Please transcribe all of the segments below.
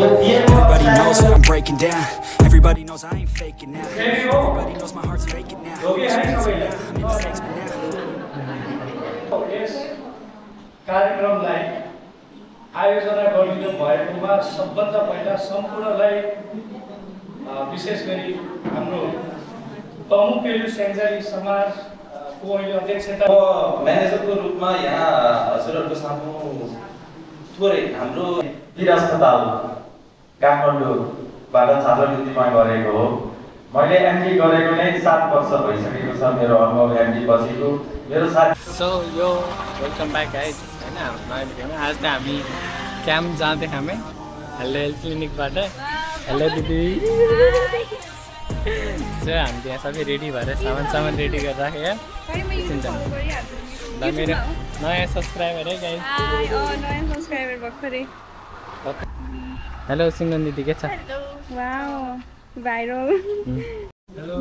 Everybody knows that I'm breaking down. Everybody knows I ain't faking now. Everybody knows my heart's faking now. I'm in mistakes but now. कार्यक्रमलाई आयोजना गरिनु भएकोमा सबभन्दा पहिला सम्पूर्णलाई विशेष गरी हाम्रो तमुकेलु सेन्जारी समाजको अहिले अध्यक्षता म्यानेजरको रूपमा यहाँ हजुरहरूको सामु थोरै हाम्रो वीर अस्पताल काठमाडौँबाट छात्रवृत्तिमा गरेको हो। मैले एमडी गरेको नै 7 वर्ष भइसकेको छ मेरो अनुभव एमडी पछिको मेरो साथी। सो यो वेलकम ब्याक गाइज हैन हाम्रो नयाँ भिडियोमा। आज त हामी क्याम्प जाँदै हामी हेल्थ क्लिनिकबाट। हेलो दिदी। सो हामी त्यहाँ सबै रेडी भएर सामान रेडी गरेर राखेँ यार। मेरो नयाँ सब्सक्राइबर है गाइज। नयाँ सब्सक्राइबर भर्खरै। हेलो सिङ्गन दिदी के छ? Wow viral. हेलो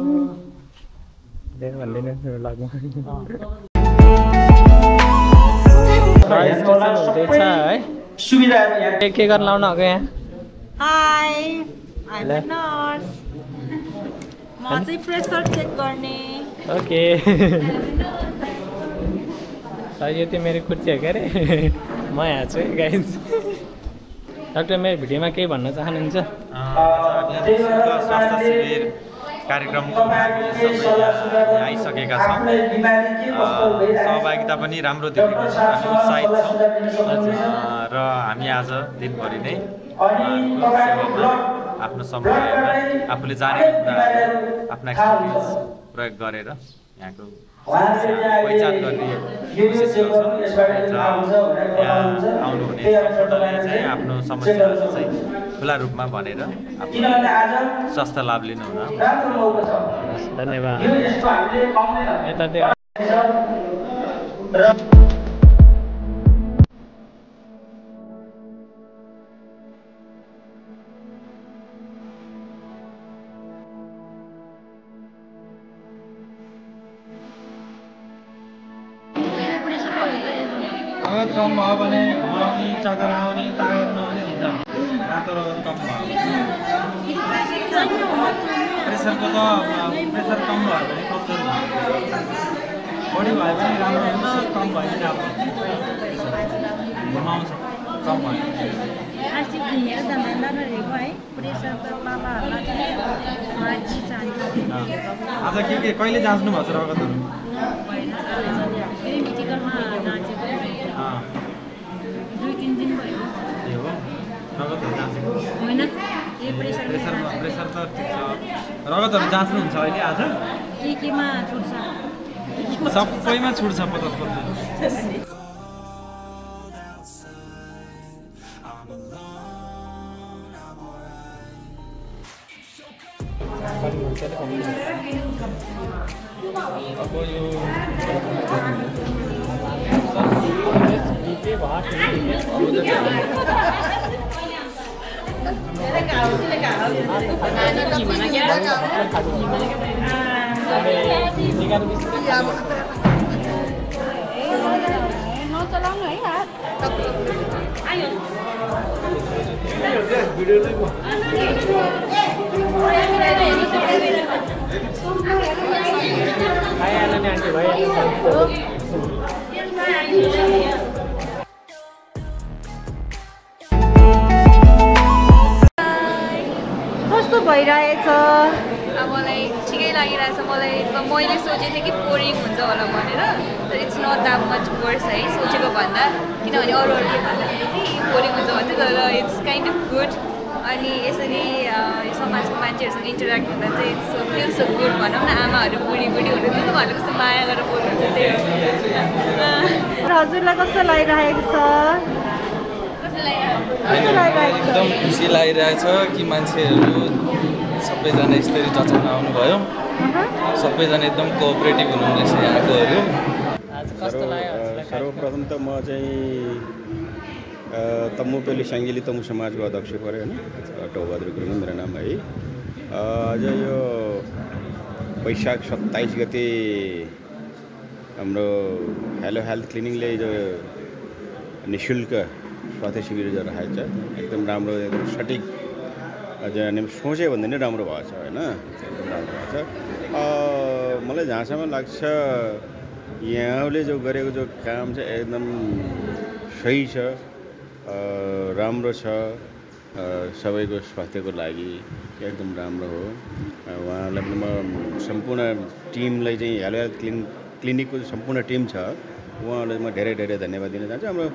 देख भन्दैन मेरो लाग्छ है सुविधाहरु यहाँ के गर्न लाउन आएको यहाँ? हाय आई एम नर्स। म चाहिँ प्रेसर चेक गर्ने। ओके यो त्यो मेरो कुर्सी हो क्या अरे म यहाँ छु है गाइज। डाक्टर मेरो भिडियोमा केही भन्न चाहनुहुन्छ? स्वास्थ्य शिविर कार्यक्रमको आइसकेका छौँ। सहभागिता पनि राम्रो देखेको छ। हामी उत्साहित छौँ र हामी आज दिनभरि नै सेवामा आफ्नो समयलाई आफूले जानेको कुरा आफ्ना एक्सपिरियन्स प्रयोग गरेर यहाँको पहिचान गर्ने कोसिस गर्छौँ र यहाँ आउनुहुने सम्पूर्णले चाहिँ आफ्नो समस्याहरू चाहिँ खुला रूपमा भनेर आफ्नो स्वास्थ्य लाभ लिनुहुन धन्यवाद। रगत कम भयो भने घुमाउने चक्कर आउने तागत नहुने हुन्छ। रातो रगत कम भयो प्रेसरको त प्रेसर कम भयो भने कमजोर हुन्छ। बढी भयो भने राम्रो हुन्छ। कम भयो भने राम्रो घुमाउँछ कम भयो। आज के कहिले जाँच्नु भएको छ रगतहरू? प्रेसर त ठिक छ। रगतहरू जाँच्नुहुन्छ अहिले आज? केमा छुट छ? सबैमा छुट छ 50%। अब यो नचलाउनु है हात। आइहाल्यो नि आन्टी भइहाल्यो। कस्तो भइरहेछ? मलाई ठिकै लागिरहेछ। मैले सोचेको थिएँ कि बोरिङ हुन्छ होला भनेर, तर it's not that much worse है सोचेको भन्दा। किनभने अरूहरूले भन्दाखेरि चाहिँ बोरिङ हुन्छ भन्थ्यो, तर इट्स काइन्ड अफ गुड। अनि यसरी समाजको मान्छेहरूसँग इन्टरेक्ट हुँदा चाहिँ इट्स फिल्स सो गुड भनौँ न। आमाहरू बुढी हुनुहुन्छ नि उहाँहरूले कस्तो माया गरेर बोल्नुहुन्छ त्यही हो। हजुरलाई कस्तो लागिरहेको छ? एकदम खुसी लागिरहेछ कि मान्छेहरू सबैजना यसरी चचाउन आउनुभयो। सबैजना एकदम कोअपरेटिभ हुनुहुँदैछ यहाँकोहरू। सर्वप्रथम त म चाहिँ तमुपेलु स्याङ्जेली तमु समाजको अध्यक्ष पऱ्यो होइन। टौबहादुर गुरुङ मेरो नाम है। आज यो वैशाख 27 गते हाम्रो हेलो हेल्थ क्लिनिकले जो निःशुल्क स्वास्थ्य शिविर राखेको छ एकदम राम्रो एकदम सठिक हामीले सोचे भन्दा नै राम्रो भएको छ होइन एकदम राम्रो भएको छ मलाई जहाँसम्म लाग्छ यहाँले जो गरेको जो काम छ एकदम सही छ राम्रो छ सबैको स्वास्थ्यको लागि एकदम राम्रो हो उहाँलाई पनि म सम्पूर्ण टिमलाई चाहिँ हेलो हेल्थ क्लिनिकको सम्पूर्ण टिम छ उहाँहरूलाई म धेरै धेरै धन्यवाद दिन चाहन्छु हाम्रो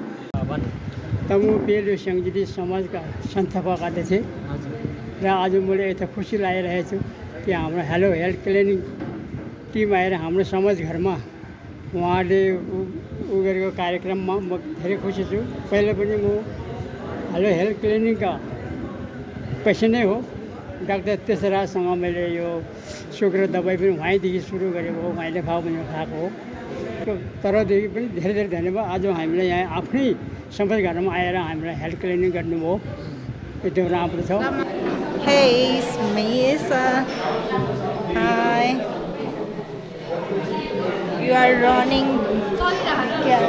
तमु पेलो स्याङ्जाली समाजका संस्थापक अध्यक्ष र आज मैले यता खुसी लागिरहेको छु कि हाम्रो हेलो हेल्थ क्लिनिक टिम आएर हाम्रो समाज घरमा उहाँले उ गरेको कार्यक्रममा म धेरै खुसी छु पहिला पनि म हेलो हेल्थ क्लिनिकका पेसेन्ट नै हो डाक्टर तेसराजसँग मैले यो सुगर दबाई पनि उहाँदेखि सुरु गरेको हो उहाँले खाऊ पनि खाएको हो तरदेखि पनि धेरै धेरै धन्यवाद आज हामीलाई यहाँ आफ्नै समाज घरमा आएर हामीलाई हेल्थ क्लिनिक गर्नुभयो एकदम राम्रो छ Hey, it's Melissa. Hi. You are running. Yeah.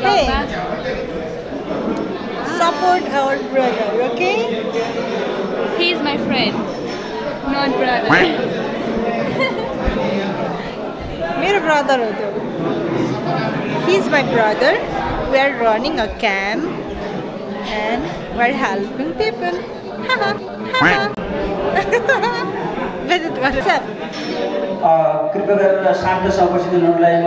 Hey. Support our brother, okay? He is my friend, not brother. मेरो brother हो त्यो. He's my brother. We are running a camp and we're helping people. Haha. Visit WhatsApp. कृपया गरेर शान्त उपस्थित हुनुलाई म